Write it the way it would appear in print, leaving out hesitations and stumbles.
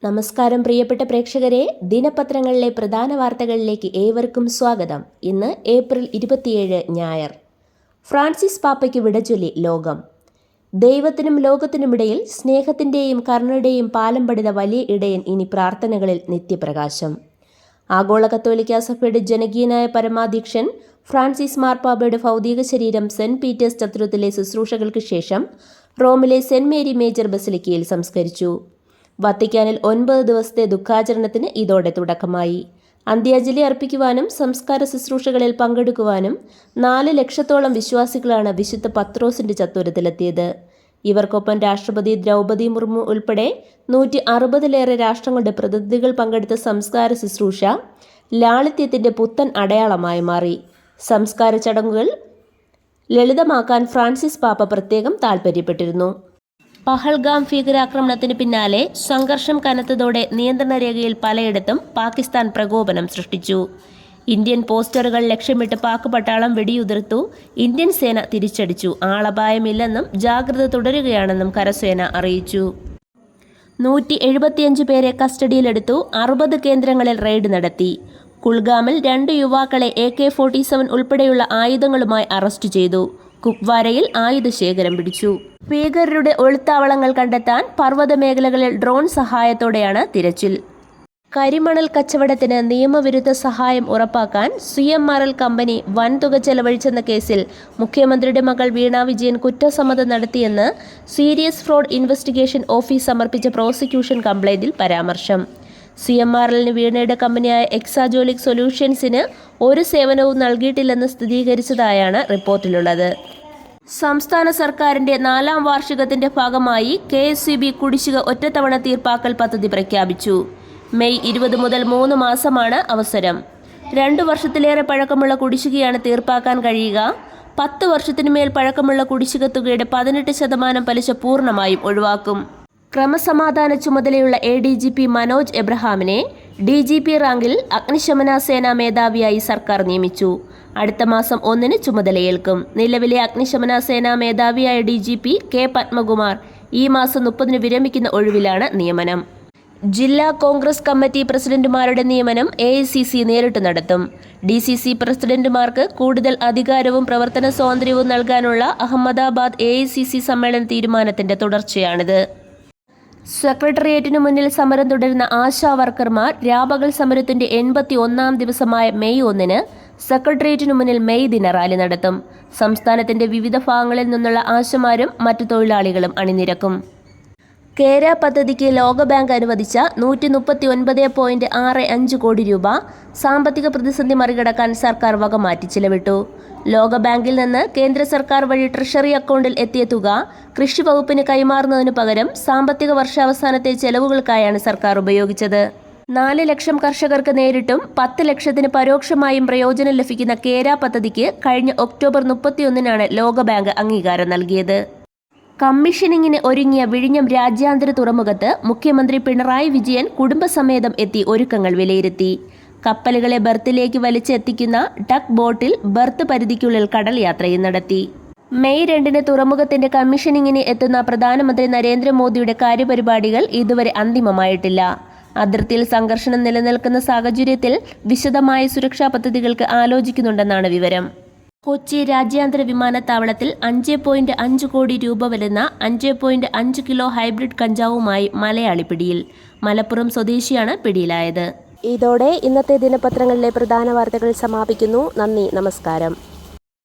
നമസ്കാരം പ്രിയപ്പെട്ട പ്രേക്ഷകരെ, ദിനപത്രങ്ങളിലെ പ്രധാന വാർത്തകളിലേക്ക് ഏവർക്കും സ്വാഗതം. ഇന്ന് ഏപ്രിൽ 27 ഞായർ. ഫ്രാൻസിസ് പാപ്പയ്ക്ക് വിടചൊല്ലി ലോകം. ദൈവത്തിനും ലോകത്തിനുമിടയിൽ സ്നേഹത്തിൻ്റെയും കരുണയുടെയും പാലം പണിത വലിയ ഇടയൻ ഇനി പ്രാർത്ഥനകളിൽ നിത്യപ്രകാശം. ആഗോള കത്തോലിക്കാ സഭയുടെ ജനകീയനായ പരമാധ്യക്ഷൻ ഫ്രാൻസിസ് മാർപ്പാപ്പയുടെ ഭൗതിക ശരീരം സെന്റ് പീറ്റേഴ്സ് ചത്തുരത്തിലെ ശുശ്രൂഷകൾക്ക് ശേഷം റോമിലെ സെന്റ് മേരി മേജർ ബസിലിക്കയിൽ സംസ്കരിച്ചു. വത്തിക്കാനിൽ 9 ദിവസത്തെ ദുഃഖാചരണത്തിന് ഇതോടെ തുടക്കമായി. അന്ത്യാഞ്ജലി അർപ്പിക്കുവാനും സംസ്കാര ശുശ്രൂഷകളിൽ പങ്കെടുക്കുവാനും 4 ലക്ഷത്തോളം വിശ്വാസികളാണ് വിശുദ്ധ പത്രോസിന്റെ ചത്തുരത്തിലെത്തിയത്. ഇവർക്കൊപ്പം രാഷ്ട്രപതി ദ്രൗപദി മുർമു ഉൾപ്പെടെ 160-ലേറെ രാഷ്ട്രങ്ങളുടെ പ്രതിനിധികൾ പങ്കെടുത്ത സംസ്കാര ശുശ്രൂഷ ലാളിത്യത്തിന്റെ പുത്തൻ അടയാളമായി മാറി. സംസ്കാര ചടങ്ങുകൾ ലളിതമാക്കാൻ ഫ്രാൻസിസ് പാപ്പ പ്രത്യേകം താൽപ്പര്യപ്പെട്ടിരുന്നു. പഹൽഗാം ഭീകരാക്രമണത്തിന് പിന്നാലെ സംഘർഷം കനത്തതോടെ നിയന്ത്രണ രേഖയിൽ പലയിടത്തും പാകിസ്ഥാൻ പ്രകോപനം സൃഷ്ടിച്ചു. ഇന്ത്യൻ പോസ്റ്ററുകൾ ലക്ഷ്യമിട്ട് പാക് പട്ടാളം വെടിയുതിർത്തു. ഇന്ത്യൻ സേന തിരിച്ചടിച്ചു. ആളപായമില്ലെന്നും ജാഗ്രത തുടരുകയാണെന്നും കരസേന അറിയിച്ചു. 175 പേരെ കസ്റ്റഡിയിലെടുത്തു. 60 കേന്ദ്രങ്ങളിൽ റെയ്ഡ് നടത്തി. കുൽഗാമിൽ 2 യുവാക്കളെ AK-47 ഉൾപ്പെടെയുള്ള ആയുധങ്ങളുമായി അറസ്റ്റ് ചെയ്തു. കുപ്വാരയിൽ ആയുധശേഖരം പിടിച്ചു. ഭീകരരുടെ ഒളിത്താവളങ്ങൾ കണ്ടെത്താൻ പർവ്വത മേഖലകളിൽ ഡ്രോൺ സഹായത്തോടെയാണ് തിരച്ചിൽ. കരിമണൽ കച്ചവടത്തിന് നിയമവിരുദ്ധ സഹായം ഉറപ്പാക്കാൻ CMRL കമ്പനി വൻതുക ചെലവഴിച്ചെന്ന കേസിൽ മുഖ്യമന്ത്രിയുടെ മകൾ വീണ വിജയൻ കുറ്റസമ്മതം നടത്തിയെന്ന് സീരിയസ് ഫ്രോഡ് ഇൻവെസ്റ്റിഗേഷൻ ഓഫീസ് സമർപ്പിച്ച പ്രോസിക്യൂഷൻ കംപ്ലയിന്റിൽ പരാമർശം. CMRLന് വീണയുടെ കമ്പനിയായ എക്സാജോലിക് സൊല്യൂഷൻസിന് ഒരു സേവനവും നൽകിയിട്ടില്ലെന്ന് സ്ഥിരീകരിച്ചതായാണ് റിപ്പോർട്ടിലുള്ളത്. സംസ്ഥാന സർക്കാരിന്റെ 4ാം വാർഷികത്തിന്റെ ഭാഗമായി KSEB കുടിശ്ശിക ഒറ്റത്തവണ തീർപ്പാക്കൽ പദ്ധതി പ്രഖ്യാപിച്ചു. മെയ് 20 മുതൽ 3 മാസമാണ് അവസരം. 2 വർഷത്തിലേറെ പഴക്കമുള്ള കുടിശ്ശികയാണ് തീർപ്പാക്കാൻ കഴിയുക. 10 വർഷത്തിനുമേൽ പഴക്കമുള്ള കുടിശ്ശിക തുകയുടെ 18% പലിശ പൂർണ്ണമായും ഒഴിവാക്കും. ക്രമസമാധാന ചുമതലയുള്ള ADGP മനോജ് എബ്രഹാമിനെ DGP റാങ്കിൽ അഗ്നിശമന സേനാ മേധാവിയായി സർക്കാർ നിയമിച്ചു. അടുത്ത മാസം 1-ന് ചുമതലയേൽക്കും. നിലവിലെ അഗ്നിശമന സേനാ മേധാവിയായ DGP K പത്മകുമാർ ഈ മാസം 30-ന് വിരമിക്കുന്ന ഒഴിവിലാണ് നിയമനം. ജില്ലാ കോൺഗ്രസ് കമ്മിറ്റി പ്രസിഡന്റുമാരുടെ നിയമനം AICC നേരിട്ട് നടത്തും. DCC പ്രസിഡന്റുമാർക്ക് കൂടുതൽ അധികാരവും പ്രവർത്തന സ്വാതന്ത്ര്യവും നൽകാനുള്ള അഹമ്മദാബാദ് AICC സമ്മേളന തീരുമാനത്തിന്റെ തുടർച്ചയാണിത്. സെക്രട്ടേറിയറ്റിനു മുന്നിൽ സമരം തുടരുന്ന ആശാ വർക്കർമാർ രാപകൽ സമരത്തിന്റെ 81-ാം ദിവസമായ മെയ് 1-ന് സെക്രട്ടേറിയറ്റിനു മുന്നിൽ മെയ് ദിന റാലി നടത്തും. സംസ്ഥാനത്തിന്റെ വിവിധ ഭാഗങ്ങളിൽ നിന്നുള്ള ആശമാരും മറ്റു തൊഴിലാളികളും അണിനിരക്കും. കേര പദ്ധതിക്ക് ലോകബാങ്ക് അനുവദിച്ച 139.65 കോടി രൂപ സാമ്പത്തിക പ്രതിസന്ധി മറികടക്കാൻ സർക്കാർ വകമാറ്റി ചിലവിട്ടു. ലോകബാങ്കിൽ നിന്ന് കേന്ദ്ര സർക്കാർ വഴി ട്രഷറി അക്കൗണ്ടിൽ എത്തിയ തുക കൃഷി വകുപ്പിന് കൈമാറുന്നതിനു പകരം സാമ്പത്തിക വർഷാവസാനത്തെ ചെലവുകൾക്കായാണ് സർക്കാർ ഉപയോഗിച്ചത്. 4 ലക്ഷം കർഷകർക്ക് നേരിട്ടും 10 ലക്ഷത്തിന് പരോക്ഷമായും പ്രയോജനം ലഭിക്കുന്ന കേര പദ്ധതിക്ക് കഴിഞ്ഞ ഒക്ടോബർ 31-നാണ് ലോകബാങ്ക് അംഗീകാരം നൽകിയത്. കമ്മീഷനിങ്ങിന് ഒരുങ്ങിയ വിഴിഞ്ഞം രാജ്യാന്തര തുറമുഖത്ത് മുഖ്യമന്ത്രി പിണറായി വിജയൻ കുടുംബസമേതം എത്തി ഒരുക്കങ്ങൾ വിലയിരുത്തി. കപ്പലുകളെ ബർത്തിലേക്ക് വലിച്ചെത്തിക്കുന്ന ഡക്ക് ബോട്ടിൽ ബർത്ത് പരിധിക്കുള്ളിൽ കടൽ യാത്രയും നടത്തി. മെയ് 2-ന് തുറമുഖത്തിന്റെ കമ്മീഷനിങ്ങിന് എത്തുന്ന പ്രധാനമന്ത്രി നരേന്ദ്രമോദിയുടെ കാര്യപരിപാടികൾ ഇതുവരെ അന്തിമമായിട്ടില്ല. അതിർത്തിയിൽ സംഘർഷം നിലനിൽക്കുന്ന സാഹചര്യത്തിൽ വിശദമായ സുരക്ഷാ പദ്ധതികൾക്ക് ആലോചിക്കുന്നുണ്ടെന്നാണ് വിവരം. കൊച്ചി രാജ്യാന്തര വിമാനത്താവളത്തിൽ 5.5 കോടി രൂപ വരുന്ന 5.5 കിലോ ഹൈബ്രിഡ് കഞ്ചാവുമായി മലയാളി പിടിയിൽ. മലപ്പുറം സ്വദേശിയാണ് പിടിയിലായത്. ഇതോടെ ഇന്നത്തെ ദിനപത്രങ്ങളിലെ പ്രധാന വാർത്തകൾ സമാപിക്കുന്നു. നന്ദി, നമസ്കാരം.